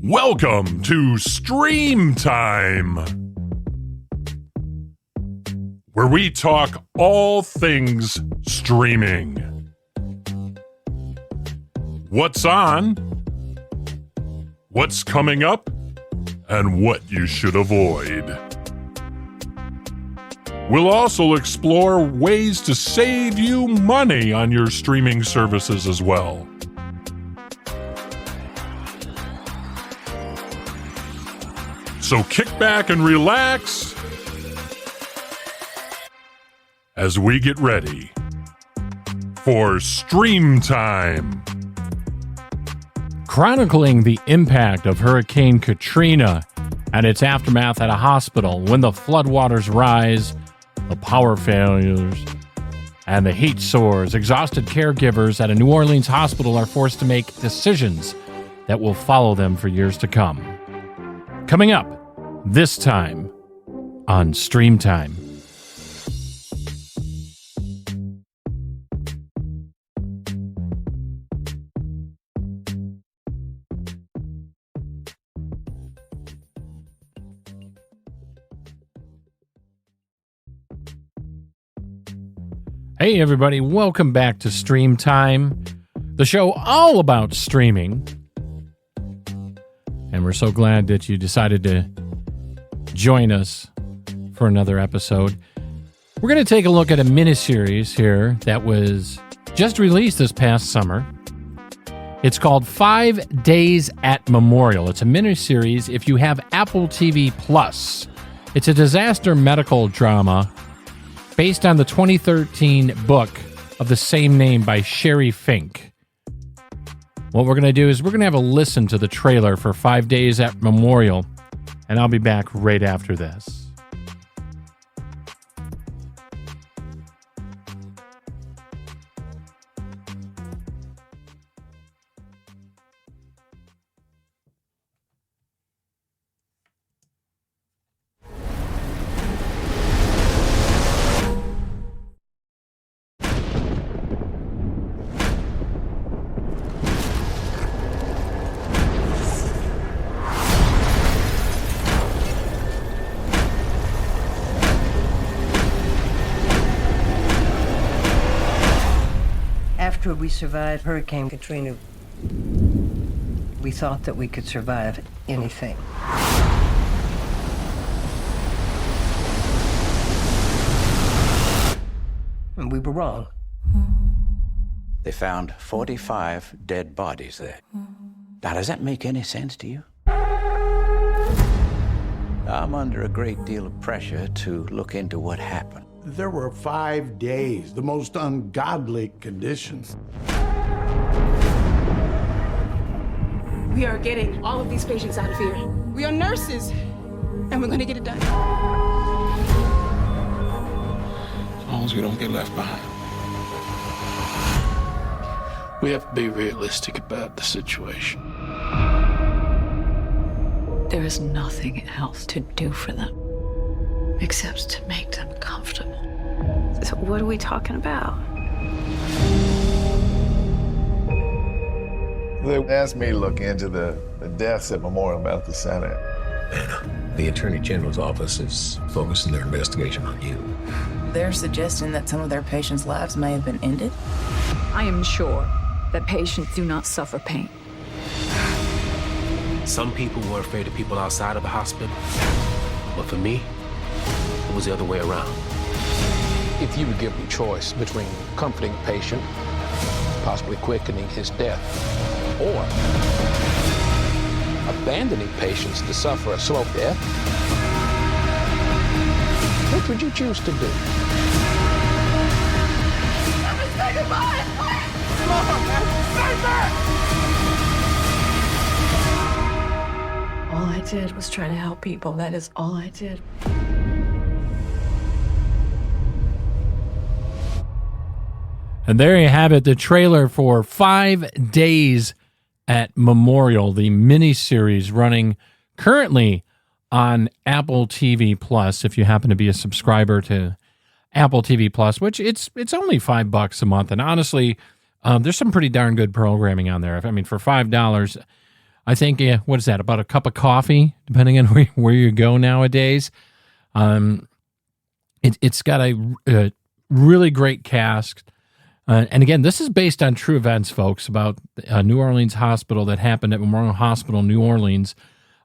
Welcome to Stream Time, where we talk all things streaming. What's on, what's coming up, and what you should avoid. We'll also explore ways to save you money on your streaming services as well. So kick back and relax as we get ready for Stream Time. Chronicling the impact of Hurricane Katrina and its aftermath at a hospital when the floodwaters rise, the power failures, and the heat soars, exhausted caregivers at a New Orleans hospital are forced to make decisions that will follow them for years to come. Coming up this time on Stream Time. Hey everybody, welcome back to Stream Time, the show all about streaming. And we're so glad that you decided to join us for another episode. We're going to take a look at a miniseries here that was just released this past summer. It's called 5 Days at Memorial. It's a miniseries if you have Apple TV Plus. It's a disaster medical drama based on the 2013 book of the same name by Sherry Fink. What we're going to do is we're going to have a listen to the trailer for 5 Days at Memorial, and I'll be back right after this. After we survived Hurricane Katrina, we thought that we could survive anything. And we were wrong. They found 45 dead bodies there. Now, does that make any sense to you? I'm under a great deal of pressure to look into what happened. There were 5 days, the most ungodly conditions. We are getting all of these patients out of here. We are nurses, and we're going to get it done. As long as we don't get left behind. We have to be realistic about the situation. There is nothing else to do for them except to make them comfortable. So what are we talking about? They asked me to look into the deaths at Memorial Medical Center. And the Attorney General's office is focusing their investigation on you. They're suggesting that some of their patients' lives may have been ended. I am sure that patients do not suffer pain. Some people were afraid of people outside of the hospital, but for me, it was the other way around. If you were given choice between comforting a patient, possibly quickening his death, or abandoning patients to suffer a slow death, what would you choose to do? Let me say goodbye! Come on, man! Stay back! All I did was try to help people. That is all I did. And there you have it, the trailer for 5 Days at Memorial, the miniseries running currently on Apple TV Plus. If you happen to be a subscriber to Apple TV Plus, which it's only $5 a month, and honestly, there's some pretty darn good programming on there. I mean, for $5, I think, what is that, about a cup of coffee, depending on where you go nowadays. It's got a really great cast. And again, this is based on true events, folks, about a New Orleans hospital that happened at Memorial Hospital, New Orleans,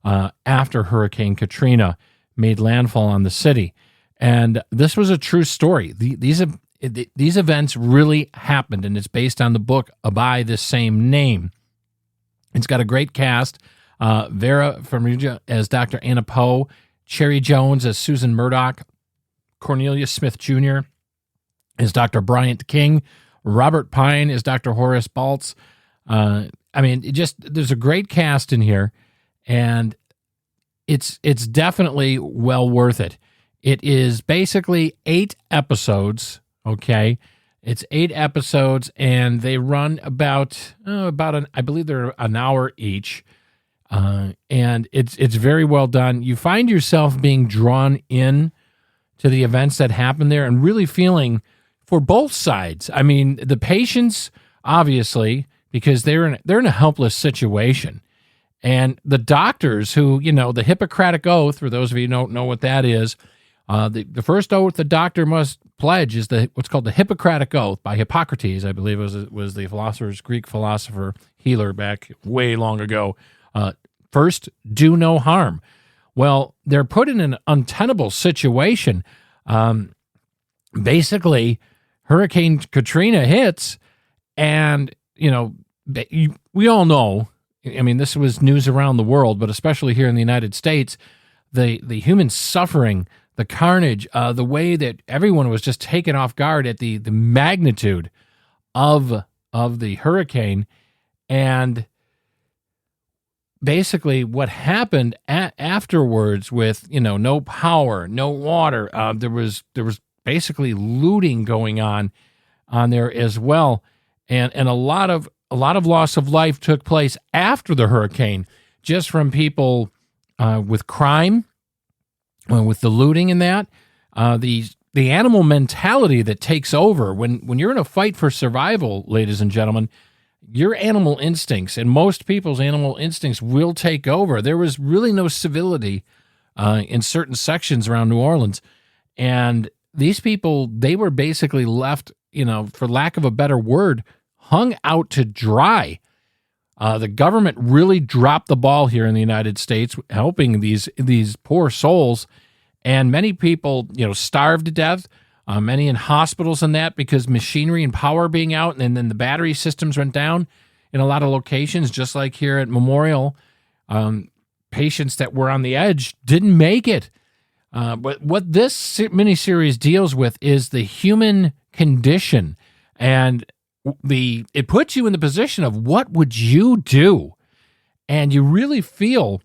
after Hurricane Katrina made landfall on the city. And this was a true story. These events really happened, and it's based on the book by the same name. It's got a great cast. Vera Farmiga as Dr. Anna Poe, Cherry Jones as Susan Murdoch, Cornelius Smith Jr. as Dr. Bryant King, Robert Pine as Dr. Horace Baltz. There's a great cast in here, and it's definitely well worth it. It is basically 8 episodes, okay? It's 8 episodes, and they run about I believe they're an hour each, and it's very well done. You find yourself being drawn in to the events that happen there and really feeling for both sides. I mean, the patients, obviously, because they're in a helpless situation. And the doctors who, the Hippocratic Oath, for those of you who don't know what that is, the first oath the doctor must pledge is what's called the Hippocratic Oath by Hippocrates, I believe was the Greek philosopher, healer back way long ago. First, do no harm. Well, they're put in an untenable situation. Basically, Hurricane Katrina hits, and, we all know, I mean, this was news around the world, but especially here in the United States, the human suffering, the carnage, the way that everyone was just taken off guard at the magnitude of the hurricane, and basically what happened afterwards with, no power, no water, there was basically looting going on there as well, and a lot of loss of life took place after the hurricane, just from people with crime, with the looting and that, the animal mentality that takes over when you're in a fight for survival, ladies and gentlemen. Your animal instincts, and most people's animal instincts, will take over. There was really no civility in certain sections around New Orleans, and these people, they were basically left, for lack of a better word, hung out to dry. The government really dropped the ball here in the United States, helping these poor souls, and many people, starved to death. Many in hospitals and that, because machinery and power being out, and then the battery systems went down in a lot of locations, just like here at Memorial. Patients that were on the edge didn't make it. But what this miniseries deals with is the human condition, and it puts you in the position of what would you do? And you really feel,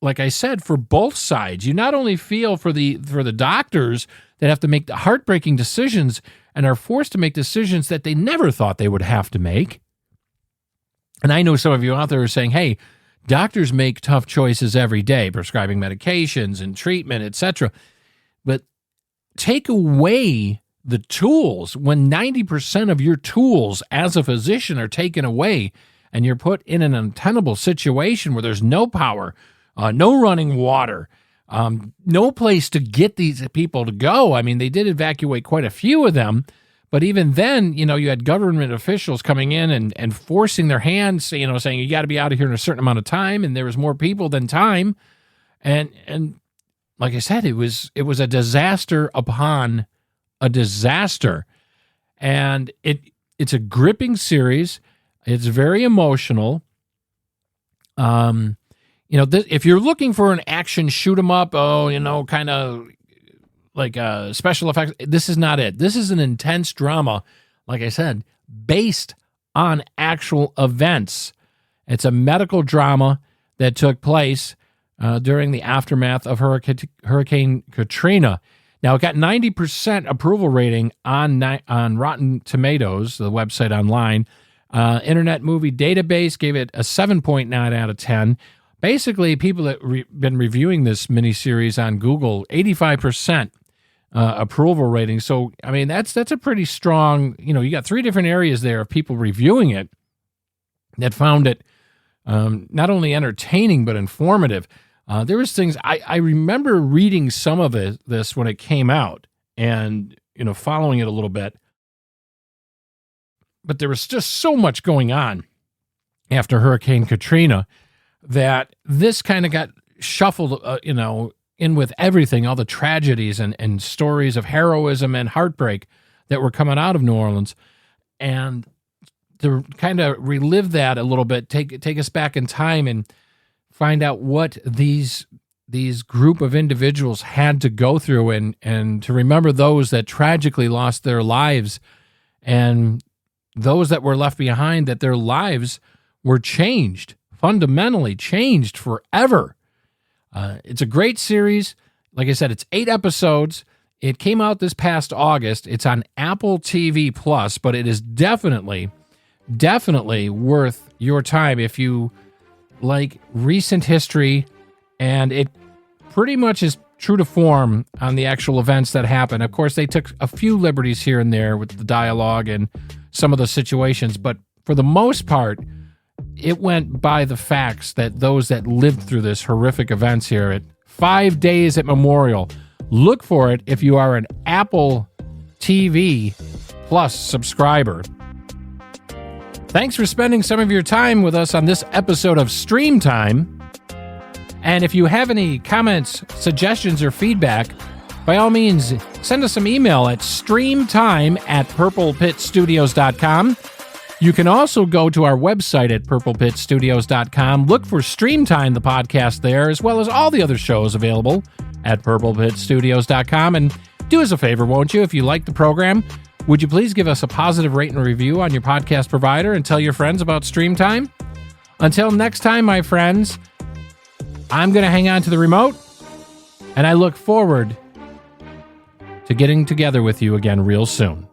like I said, for both sides. You not only feel for the doctors that have to make the heartbreaking decisions and are forced to make decisions that they never thought they would have to make. And I know some of you out there are saying, hey, doctors make tough choices every day, prescribing medications and treatment, etc. But take away the tools when 90% of your tools as a physician are taken away, and you're put in an untenable situation where there's no power, no running water, no place to get these people to go. I mean, they did evacuate quite a few of them, but even then, you had government officials coming in and forcing their hands, saying you got to be out of here in a certain amount of time, and there was more people than time. And like I said, it was a disaster upon a disaster. And it's a gripping series. It's very emotional. If you're looking for an action shoot 'em up, kind of like special effects, this is not it. This is an intense drama, like I said, based on actual events. It's a medical drama that took place during the aftermath of Hurricane Katrina. Now, it got 90% approval rating on Rotten Tomatoes, the website online. Internet Movie Database gave it a 7.9 out of 10. Basically, people that been reviewing this miniseries on Google, 85% approval rating. So, I mean, that's a pretty strong, you got 3 different areas there of people reviewing it that found it not only entertaining but informative. There was things I remember reading some of this when it came out, and following it a little bit. But there was just so much going on after Hurricane Katrina that this kind of got shuffled, in with everything, all the tragedies and stories of heroism and heartbreak that were coming out of New Orleans. And to kind of relive that a little bit, take us back in time and find out what these group of individuals had to go through, and to remember those that tragically lost their lives, and those that were left behind, that their lives were changed, fundamentally changed forever. It's a great series. Like I said, it's 8 episodes. It came out this past August. It's on Apple TV Plus, but it is definitely worth your time if you like recent history, and it pretty much is true to form on the actual events that happened. Of course, they took a few liberties here and there with the dialogue and some of the situations, but for the most part, it went by the facts that those that lived through this horrific events here at 5 Days at Memorial. Look for it if you are an Apple TV Plus subscriber. Thanks for spending some of your time with us on this episode of Stream Time. And if you have any comments, suggestions, or feedback, by all means, send us some email at streamtime@purplepitstudios.com. You can also go to our website at purplepitstudios.com. Look for Streamtime, the podcast there, as well as all the other shows available at purplepitstudios.com. And do us a favor, won't you? If you like the program, would you please give us a positive rate and review on your podcast provider and tell your friends about Streamtime? Until next time, my friends, I'm going to hang on to the remote, and I look forward to getting together with you again real soon.